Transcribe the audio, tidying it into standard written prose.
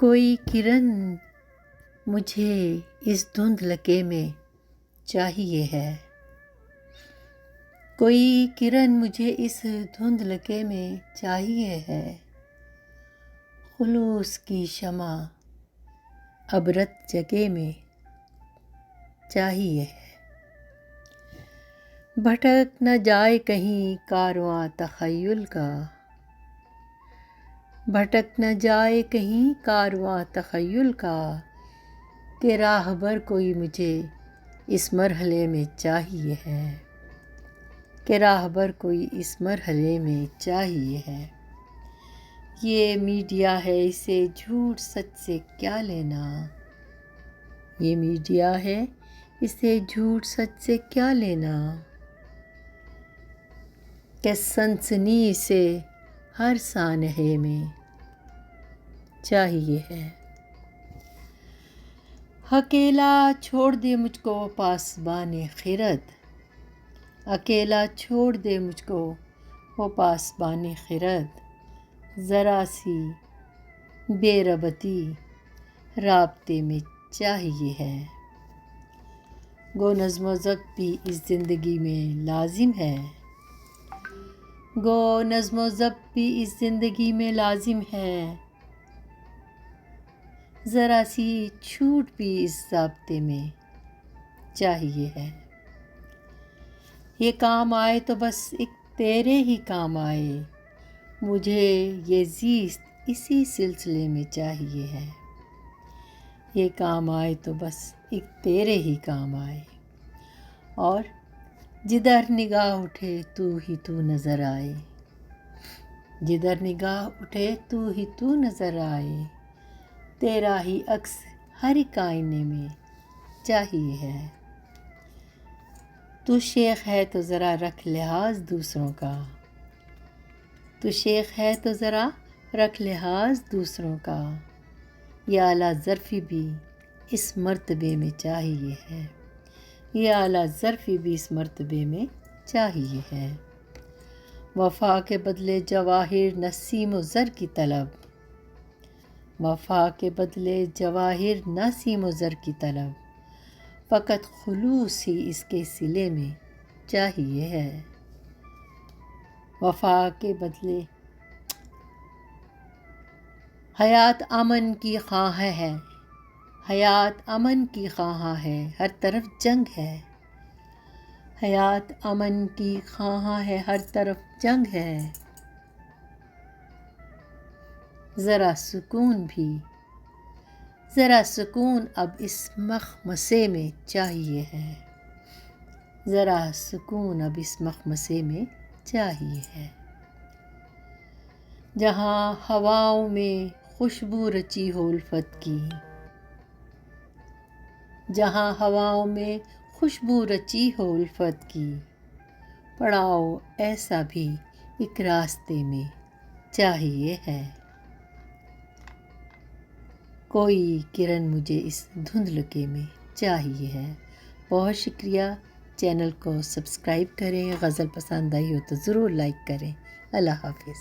کوئی کرن مجھے اس دھندلکے میں چاہیے ہے، کوئی کرن مجھے اس دھندلکے میں چاہیے ہے، خلوص کی شمع ابرت جگہ میں چاہیے ہے، بھٹک نہ جائے کہیں کارواں تخیل کا، بھٹک نہ جائے کہیں کارواں تخیل کا، کہ راہبر کوئی مجھے اس مرحلے میں چاہیے ہے، کہ راہبر کوئی اس مرحلے میں چاہیے ہے۔ یہ میڈیا ہے، اسے جھوٹ سچ سے کیا لینا، یہ میڈیا ہے، اسے جھوٹ سچ سے کیا لینا، کہ سنسنی سے ہر سانحے میں چاہیے ہے۔ اکیلا چھوڑ دے مجھ کو پاسبان خرد، اکیلا چھوڑ دے مجھ کو وہ پاسبان خرد، ذرا سی بے ربطی رابطے میں چاہیے ہے، گو نظم و ضبط بھی اس زندگی میں لازم ہے، گو نظم و ضبط بھی اس زندگی میں لازم ہے، ذرا سی چھوٹ بھی اس ضابطے میں چاہیے ہے۔ یہ کام آئے تو بس ایک تیرے ہی کام آئے، مجھے یہ زیست اسی سلسلے میں چاہیے ہے، یہ کام آئے تو بس ایک تیرے ہی کام آئے، اور جدھر نگاہ اٹھے تو ہی تو نظر آئے، جدھر نگاہ اٹھے تو ہی تو نظر آئے، تیرا ہی عکس ہر ایک آئینے میں چاہیے ہے۔ تو شیخ ہے تو ذرا رکھ لحاظ دوسروں کا، تو شیخ ہے تو ذرا رکھ لحاظ دوسروں کا، یہ اعلیٰ ظرفی بھی اس مرتبے میں چاہیے ہے، یہ اعلیٰ ظرفی بھی اس مرتبے میں چاہیے ہے۔ وفا کے بدلے جواہر نہ سیم و زر کی طلب، وفا کے بدلے جواہر نہ سیم و زر کی طلب، فقط خلوص ہی اس کے صلے میں چاہیے ہے، وفا کے بدلے حیات امن کی خواہاں ہے، حیات امن کی خواہاں ہے، ہر طرف جنگ ہے، حیات امن کی خواہاں ہے، ہر طرف جنگ ہے، ذرا سکون بھی، ذرا سکون اب اس مخمصے میں چاہیے ہے، ذرا سکون اب اس مخمصے میں چاہیے ہے، جہاں ہواؤں میں خوشبو رچی ہو الفت کی، جہاں ہواؤں میں خوشبو رچی ہو الفت کی، پڑاؤ ایسا بھی ایک راستے میں چاہیے ہے، کوئی کرن مجھے اس دھندلکے میں چاہیے ہے۔ بہت شکریہ، چینل کو سبسکرائب کریں، غزل پسند آئی ہو تو ضرور لائک کریں۔ اللہ حافظ۔